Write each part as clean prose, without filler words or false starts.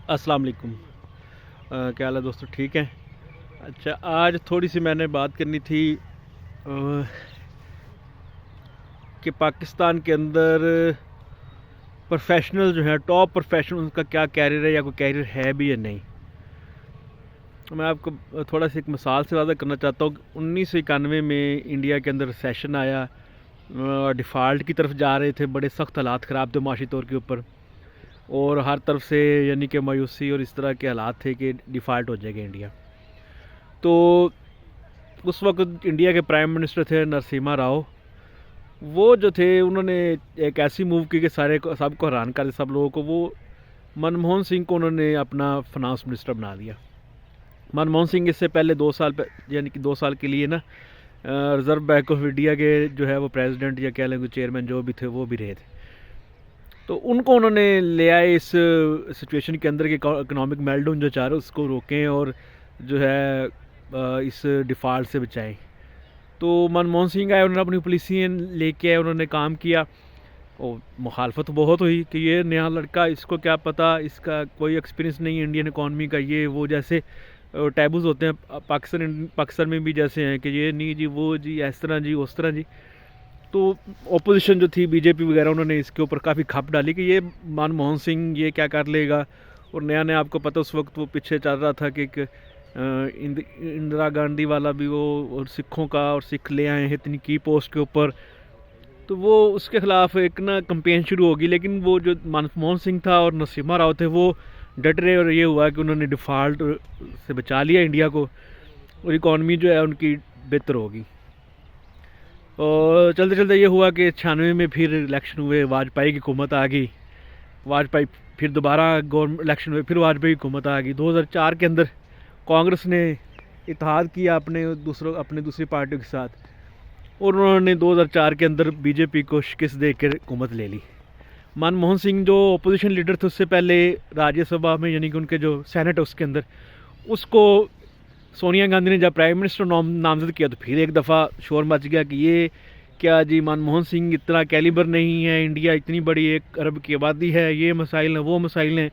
अस्सलाम वालेकुम। क्या हाल है दोस्तों, ठीक है। अच्छा, आज थोड़ी सी मैंने बात करनी थी कि पाकिस्तान के अंदर प्रोफेशनल जो है, टॉप प्रोफेशनल, उनका क्या कैरियर है या कोई कैरियर है भी या नहीं। मैं आपको थोड़ा सा एक मिसाल से वादा करना चाहता हूँ कि 1991 में इंडिया के अंदर रिसेशन आया, डिफ़ॉल्ट की तरफ जा रहे थे, बड़े सख्त हालात ख़राब थे माशी तौर के ऊपर, और हर तरफ से यानी कि मायूसी और इस तरह के हालात थे कि डिफ़ॉल्ट हो जाएगा इंडिया। तो उस वक्त इंडिया के प्राइम मिनिस्टर थे नरसिम्हा राव। वो जो थे उन्होंने एक ऐसी मूव की कि सारे को सबको हैरान कर दिया, सब लोगों को। वो मनमोहन सिंह को उन्होंने अपना फाइनेंस मिनिस्टर बना दिया। मनमोहन सिंह इससे पहले 2 साल यानी कि 2 साल के लिए ना रिज़र्व बैंक ऑफ इंडिया के जो है वो प्रेसिडेंट या कह लें चेयरमैन जो भी थे वो भी रहे थे। तो उनको उन्होंने ले आए इस सिचुएशन के अंदर कि इकोनॉमिक मेल्टडाउन जो चाह रहे उसको रोकें और जो है इस डिफ़ॉल्ट से बचाएं। तो मनमोहन सिंह आए, उन्होंने अपनी पॉलिसी लेके आए, उन्होंने काम किया। और मुखालफत बहुत हुई कि ये नया लड़का, इसको क्या पता, इसका कोई एक्सपीरियंस नहीं है इंडियन इकॉनमी का, ये वो, जैसे टैबूज़ होते हैं पाकिस्तान में भी जैसे हैं कि ये नहीं जी, वो जी, इस तरह जी, उस तरह जी। तो ओपोजिशन जो थी बीजेपी वगैरह, उन्होंने इसके ऊपर काफ़ी खप डाली कि ये मनमोहन सिंह ये क्या कर लेगा। और नया नया आपको पता उस वक्त वो पीछे चल रहा था कि एक इंदिरा गांधी वाला भी वो, और सिखों का, और सिख ले आए हैं इतनी की पोस्ट के ऊपर। तो वो उसके ख़िलाफ़ एक ना कंपेन शुरू होगी। लेकिन वो जो मनमोहन सिंह था और नरसिम्हा राव थे वो डट रहे, और ये हुआ कि उन्होंने डिफ़ॉल्ट से बचा लिया इंडिया को, और इकॉनमी जो है उनकी बेहतर होगी। और चलते चलते ये हुआ कि 96 में फिर इलेक्शन हुए, वाजपेयी की हुकूमत आ गई। वाजपेयी फिर दोबारा गवर्नमेंट इलेक्शन हुए, फिर वाजपेयी की हुकूमत आ गई। 2004 के अंदर कांग्रेस ने इत्तेहाद किया अपने दूसरी पार्टियों के साथ, और उन्होंने 2004 के अंदर बीजेपी को शिकस्त देकर हुकूमत ले ली। मनमोहन सिंह जो अपोजिशन लीडर थे उससे पहले राज्यसभा में, यानी कि उनके जो सेनेट है उसके अंदर, उसको सोनिया गांधी ने जब प्राइम मिनिस्टर नामजद किया तो फिर एक दफ़ा शोर मच गया कि ये क्या जी, मनमोहन सिंह इतना कैलिबर नहीं है, इंडिया इतनी बड़ी 1 अरब की आबादी है, ये मसाइल हैं, वो मसाइल हैं,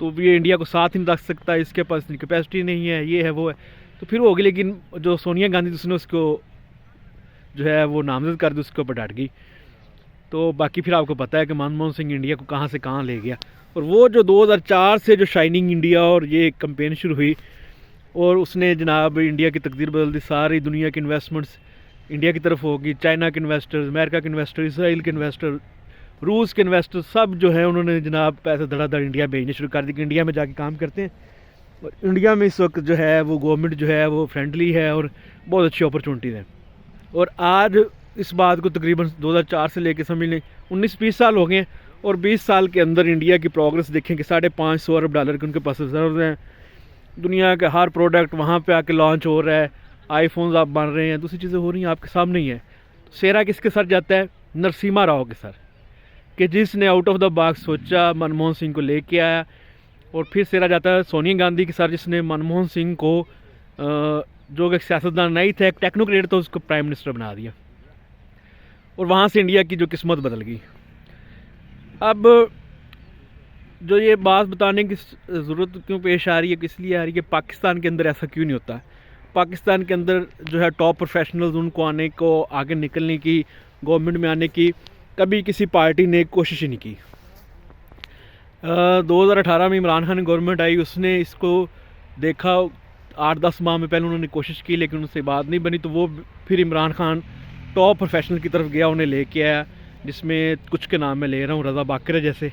तो ये इंडिया को साथ ही नहीं रख सकता, इसके पास इतनी कैपेसिटी नहीं है, ये है वो है। तो फिर हो गई। लेकिन जो सोनिया गांधी उसने उसको जो है वो नामजद कर दी, उसके ऊपर डट गई। तो बाकी फिर आपको पता है कि मनमोहन सिंह इंडिया को कहाँ से कहाँ ले गया। और वो जो 2004 से जो शाइनिंग इंडिया और ये कंपेन शुरू हुई, और उसने जनाब इंडिया की तकदीर बदल दी। सारी दुनिया के इन्वेस्टमेंट्स इंडिया की तरफ होगी। चाइना के इन्वेस्टर्स, अमेरिका के इन्वेस्टर, इसराइल के इन्वेस्टर, रूस के इन्वेस्टर, सब जो है उन्होंने जनाब पैसे धड़ाधड़ इंडिया भेजने शुरू कर दी कि इंडिया में जाके काम करते हैं। और इंडिया में इस वक्त जो है वो गवर्नमेंट जो है वो फ्रेंडली है और बहुत अच्छी अपॉर्चुनिटीज़ हैं। और आज इस बात को तकरीबन 2004 से लेकर समझ लें 19-20 साल हो गए हैं, और 20 साल के अंदर इंडिया की प्रोग्रेस देखें कि $550 अरब के उनके पास रिजर्व हैं। दुनिया के हर प्रोडक्ट वहाँ पे आके लॉन्च हो रहा है, आईफोन्स आप बन रहे हैं, दूसरी चीज़ें हो रही हैं, आपके सामने ही है। तो सेरा किसके सर जाता है? नरसिम्हा राव के सर, कि जिसने आउट ऑफ द बॉक्स सोचा, मनमोहन सिंह को लेके आया। और फिर सेरा जाता है सोनिया गांधी के सर, जिसने मनमोहन सिंह को जो एक सियासतदान नहीं था, एक टेक्नोक्रेट था, उसको प्राइम मिनिस्टर बना दिया। और वहाँ से इंडिया की जो किस्मत बदल गई। अब जो ये बात बताने की ज़रूरत क्यों पेश आ रही है, किस लिए आ रही है, पाकिस्तान के अंदर ऐसा क्यों नहीं होता। पाकिस्तान के अंदर जो है टॉप प्रोफेशनल्स, उनको आने को, आगे निकलने की, गवर्नमेंट में आने की कभी किसी पार्टी ने कोशिश ही नहीं की। 2018 में इमरान खान गवर्नमेंट आई, उसने इसको देखा। 8-10 माह में पहले उन्होंने कोशिश की, लेकिन उनसे बात नहीं बनी। तो वो फिर इमरान खान टॉप प्रोफेशनल की तरफ गया, उन्हें लेके आया, जिसमें कुछ के नाम मैं ले रहा हूँ। रज़ा बाकर जैसे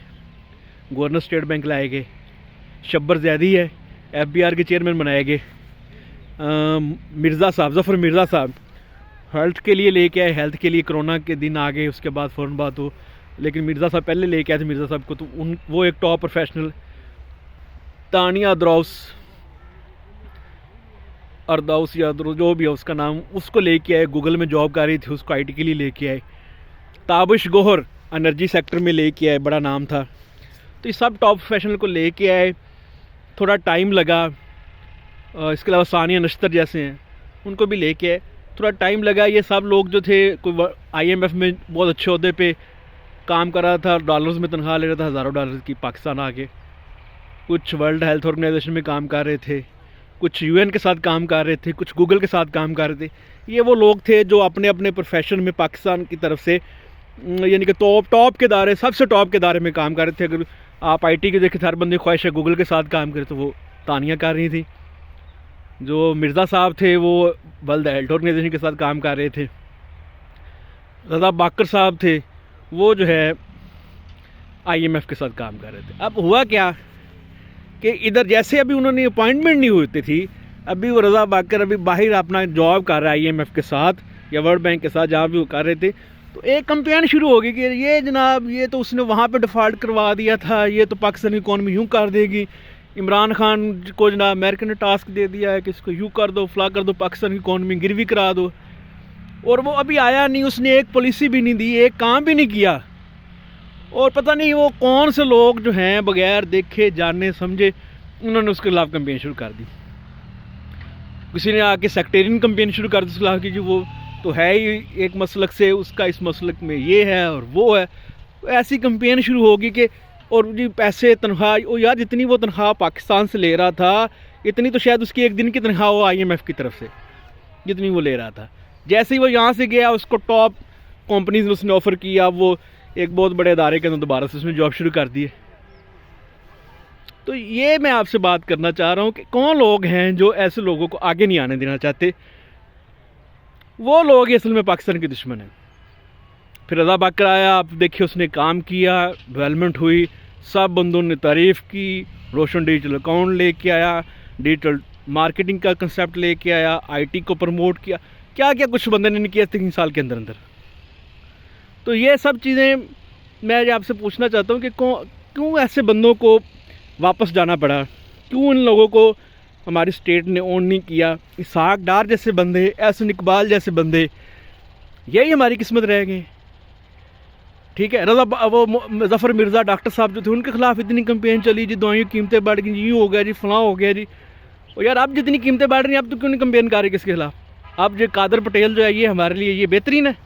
गवर्नर स्टेट बैंक लाए गए, शब्बर ज़ैदी है FBR के चेयरमैन बनाए गए, मिर्ज़ा साहब, ज़फ़र मिर्ज़ा साहब हेल्थ के लिए लेके आए। हेल्थ के लिए कोरोना के दिन आ गए, उसके बाद फ़ौरन बात हो, लेकिन मिर्ज़ा साहब पहले लेके आए थे मिर्ज़ा साहब को। तो वो एक टॉप प्रोफेशनल। तानिया अरदाउस या जो भी है उसका नाम, उसको लेके आए। गूगल में जॉब कर रही थी, उसको IT के लिए लेके आए। ताबिश गोहर एनर्जी सेक्टर में लेके आए, बड़ा नाम था। तो ये सब टॉप प्रोफेशनल को लेके आए, थोड़ा टाइम लगा। इसके अलावा सानिया नश्तर जैसे हैं, उनको भी लेके आए, थोड़ा टाइम लगा। ये सब लोग जो थे, कोई IMF में बहुत अच्छे अहदे पे काम कर रहा था, डॉलर्स में तनख्वाह ले रहा था, हज़ारों डॉलर की, पाकिस्तान आके। कुछ वर्ल्ड हेल्थ ऑर्गेनाइजेशन में काम कर रहे थे, कुछ यूएन के साथ काम कर रहे थे, कुछ गूगल के साथ काम कर रहे थे। ये वो लोग थे जो अपने अपने प्रोफेशन में पाकिस्तान की तरफ से यानी कि टॉप के दायरे, सबसे टॉप के दायरे में काम कर रहे थे। अगर आप आईटी के देखें, हर बंदे ख्वाहिश है गूगल के साथ काम करे, तो वो तानिया कर रही थी। जो मिर्ज़ा साहब थे वो वर्ल्ड हेल्थ ऑर्गेनाइजेशन के साथ काम कर रहे थे। रज़ा बाकर साहब थे, वो जो है आईएमएफ के साथ काम कर रहे थे। अब हुआ क्या कि इधर जैसे अभी उन्होंने अपॉइंटमेंट नहीं होती थी, अभी वो रज़ा बाकर अभी बाहर अपना जॉब कर रहा है आईएमएफ के साथ या वर्ल्ड बैंक के साथ, जहाँ भी वो कर रहे थे। तो एक कंपेन शुरू हो गई कि ये जनाब, ये तो उसने वहाँ पे डिफ़ॉल्ट करवा दिया था, ये तो पाकिस्तानी इकॉनमी यूँ कर देगी। इमरान खान को जनाब अमेरिका ने टास्क दे दिया है कि इसको यूँ कर दो, फला कर दो, पाकिस्तान की इकॉनमी गिरवी करा दो। और वो अभी आया नहीं, उसने एक पॉलिसी भी नहीं दी, एक काम भी नहीं किया। और पता नहीं वो कौन से लोग जो हैं बगैर देखे जाने समझे उन्होंने उसके खिलाफ कैंपेन शुरू कर दी। किसी ने आके सेक्टेरियन कैंपेन शुरू कर दी उसके खिलाफ कि जी वो तो है ही एक मसलक से, उसका इस मसलक में ये है और वो है। तो ऐसी कैंपेन शुरू होगी कि और जी पैसे तनख्वाह, ओ यार जितनी वो तनख्वाह पाकिस्तान से ले रहा था, इतनी तो शायद उसकी एक दिन की तनख्वाह हो आईएमएफ की तरफ से, जितनी वो ले रहा था। जैसे ही वो यहाँ से गया, उसको टॉप कंपनीज ने उसने ऑफ़र किया, वो एक बहुत बड़े अदारे के अंदर दोबारा से उसने जॉब शुरू कर दी है। तो ये मैं आपसे बात करना चाह रहा हूँ कि कौन लोग हैं जो ऐसे लोगों को आगे नहीं आने देना चाहते। वो लोग ही असल में पाकिस्तान के दुश्मन हैं। फिर रज़ा बाकर आया, आप देखिए उसने काम किया, डेवलपमेंट हुई, सब बंदों ने तारीफ़ की, रोशन डिजिटल अकाउंट लेके आया, डिजिटल मार्केटिंग का कंसेप्ट लेके आया, आईटी को प्रमोट किया, क्या क्या कुछ बंदे ने किया 3 साल के अंदर अंदर। तो ये सब चीज़ें मैं आपसे पूछना चाहता हूँ कि क्यों ऐसे बंदों को वापस जाना पड़ा, क्यों इन लोगों को हमारी स्टेट ने ऑन नहीं किया। इसहाक डार जैसे बंदे, एहसन इकबाल जैसे बंदे, यही हमारी किस्मत रह गए। ठीक है, वो ज़फ़र मिर्ज़ा डॉक्टर साहब जो थे, उनके खिलाफ इतनी कैंपेन चली जी, दवाइयों की कीमतें बढ़ गई, यूँ हो गया जी, फलां हो गया जी। और यार अब जितनी कीमतें बढ़ रही हैं, अब तो क्यों नहीं कैंपेन कर रही किसके खिलाफ? अब जो कादर पटेल जो है, ये हमारे लिए ये बेहतरीन है।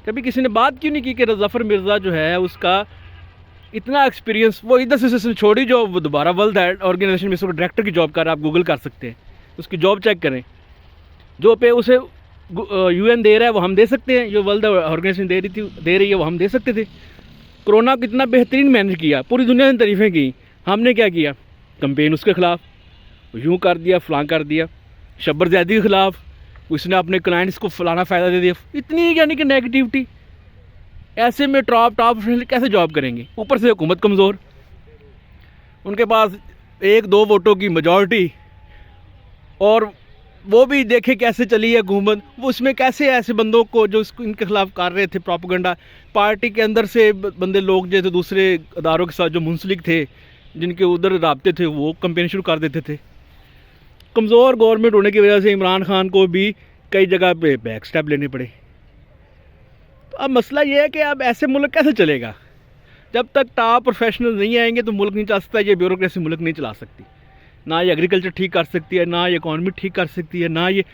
कभी किसी ने बात क्यों नहीं की कि ज़फ़र मिर्ज़ा जो है उसका इतना एक्सपीरियंस, वो इधर से उसने छोड़ी जो वो दोबारा वर्ल्ड हेल्थ ऑर्गेनाइजेशन में उसको डायरेक्टर की जॉब कर रहा है। आप गूगल कर सकते हैं, उसकी जॉब चेक करें। जो पे उसे यूएन दे रहा है वो हम दे सकते हैं, जो वर्ल्ड ऑर्गेनाइजेशन दे रही है वो हम दे सकते थे। कोरोना को इतना बेहतरीन मैनेज किया, पूरी दुनिया ने तारीफ़ें की, हमने क्या किया? कंपेन उसके ख़िलाफ़, यूँ कर दिया, फलां कर दिया। शब्बर ज़ैदी के ख़िलाफ़ उसने अपने क्लाइंट्स को फलाना फ़ायदा दे दिया। इतनी यानी कि नेगेटिविटी। ऐसे में टॉप कैसे जॉब करेंगे? ऊपर से हुकूमत कमज़ोर, उनके पास 1-2 वोटों की मेजॉरिटी, और वो भी देखे कैसे चली है हुकूमत। वो उसमें कैसे ऐसे बंदों को जो इनके खिलाफ कर रहे थे प्रोपेगेंडा, पार्टी के अंदर से बंदे लोग जो थे दूसरे अदारों के साथ जो मुंसलिक थे, जिनके उधर राब्ते थे, वो कैंपेन शुरू कर देते थे। कमज़ोर गवर्नमेंट होने की वजह से इमरान खान को भी कई जगह पे बैक स्टेप लेने पड़े। तो अब मसला ये है कि अब ऐसे मुल्क कैसे चलेगा? जब तक टॉप प्रोफेशनल नहीं आएंगे तो मुल्क नहीं चल सकता। ये ब्यूरोक्रेसी मुल्क नहीं चला सकती, ना ये एग्रीकल्चर ठीक कर सकती है, ना ये इकॉनमी ठीक कर सकती है, ना ये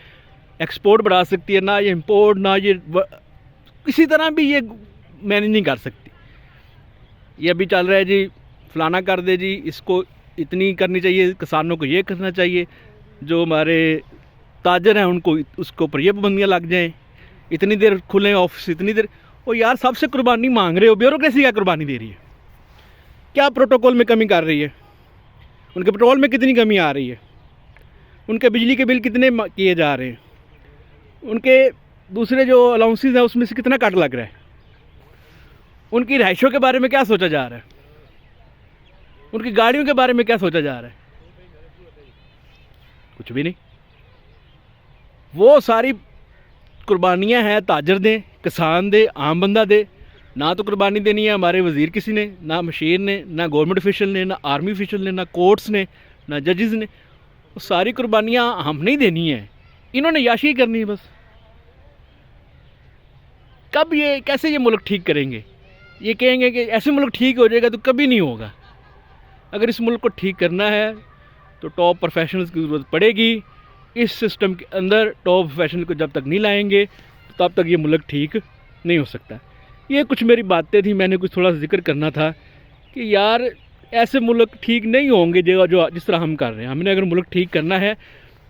एक्सपोर्ट बढ़ा सकती है, ना ये इंपोर्ट, ना ये किसी तरह भी ये मैनेज नहीं कर सकती। ये अभी चल रहा है जी, फलाना कर दे जी, इसको इतनी करनी चाहिए, किसानों को ये करना चाहिए, जो हमारे ताजर हैं उनको उसके ऊपर ये पाबंदियाँ लग जाएँ, इतनी देर खुले ऑफिस, इतनी देर। और यार सबसे कुर्बानी मांग रहे हो, ब्यूरोक्रेसी क्या कुर्बानी दे रही है? क्या प्रोटोकॉल में कमी कर रही है? उनके पेट्रोल में कितनी कमी आ रही है? उनके बिजली के बिल कितने किए जा रहे हैं? उनके दूसरे जो अलाउंसेस हैं उसमें से कितना कट लग रहा है? उनकी रिहाइशों के बारे में क्या सोचा जा रहा है? उनकी गाड़ियों के बारे में क्या सोचा जा रहा है? कुछ भी नहीं। वो सारी कुर्बानियां हैं ताजर दे, किसान दे, आम बंदा दे। ना तो कुर्बानी देनी है हमारे वज़ीर किसी ने, ना मशीर ने, ना गवर्नमेंट ऑफिशियल ने, ना आर्मी ऑफिशियल ने, ना कोर्ट्स ने, ना जजेस ने। वो सारी कुर्बानियां हम नहीं देनी है, इन्होंने याशी करनी है बस। कब ये कैसे ये मुल्क ठीक करेंगे? ये कहेंगे कि ऐसे मुल्क ठीक हो जाएगा, तो कभी नहीं होगा। अगर इस मुल्क को ठीक करना है तो टॉप प्रोफेशनल्स की ज़रूरत पड़ेगी। इस सिस्टम के अंदर टॉप प्रोफेशनल को जब तक नहीं लाएंगे तब तक ये मुल्क ठीक नहीं हो सकता। ये कुछ मेरी बातें थी, मैंने कुछ थोड़ा जिक्र करना था कि यार ऐसे मुल्क ठीक नहीं होंगे जो जो जिस तरह हम कर रहे हैं। हमने अगर मुल्क ठीक करना है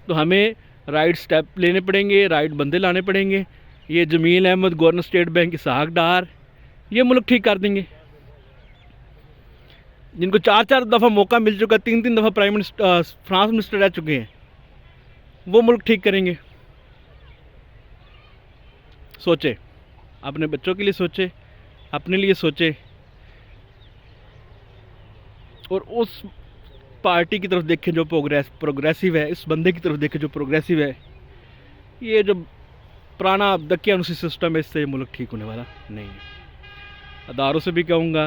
तो हमें राइट स्टेप लेने पड़ेंगे, राइट बंदे लाने पड़ेंगे। ये Jameel Ahmed, governor State Bank, Ishaq Dar, ये मुल्क ठीक कर देंगे। जिनको 4-4 दफ़ा मौका मिल चुका, 3-3 दफ़ा प्राइम मिनिस्टर, फ्रांस मिनिस्टर रह चुके हैं, वो मुल्क ठीक करेंगे। सोचे, अपने बच्चों के लिए सोचे, अपने लिए सोचे, और उस पार्टी की तरफ देखें जो प्रोग्रेसिव है, इस बंदे की तरफ देखें जो प्रोग्रेसिव है। ये जो पुराना दकियानुसी सिस्टम है, इससे मुल्क ठीक होने वाला नहीं है। अदारों से भी कहूँगा,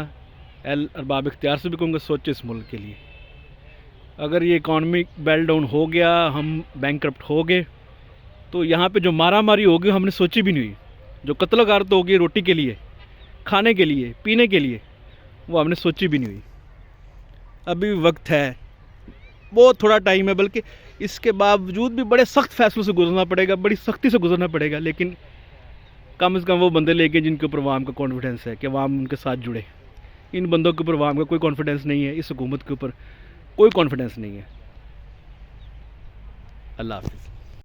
अरबाब इख्तियार से भी कहूँगा, सोचे इस मुल्क के लिए। अगर ये इकॉनमी बेल डाउन हो गया, हम बैंकरप्ट हो गए, तो यहाँ पे जो मारा मारी होगी हमने सोची भी नहीं हुई। जो कत्ल गारत होगी रोटी के लिए, खाने के लिए, पीने के लिए, वो हमने सोची भी नहीं हुई। अभी भी वक्त है, बहुत थोड़ा टाइम है, बल्कि इसके बावजूद भी बड़े सख्त फैसलों से गुजरना पड़ेगा, बड़ी सख्ती से गुजरना पड़ेगा। लेकिन कम से कम वो बंदे लेके जिनके ऊपर अवाम का कॉन्फिडेंस है कि अवाम उनके साथ जुड़े। इन बंदों के ऊपर अवाम का कोई कॉन्फिडेंस नहीं है, इस हुकूमत के ऊपर कोई कॉन्फिडेंस नहीं है। अल्लाह हाफिज़।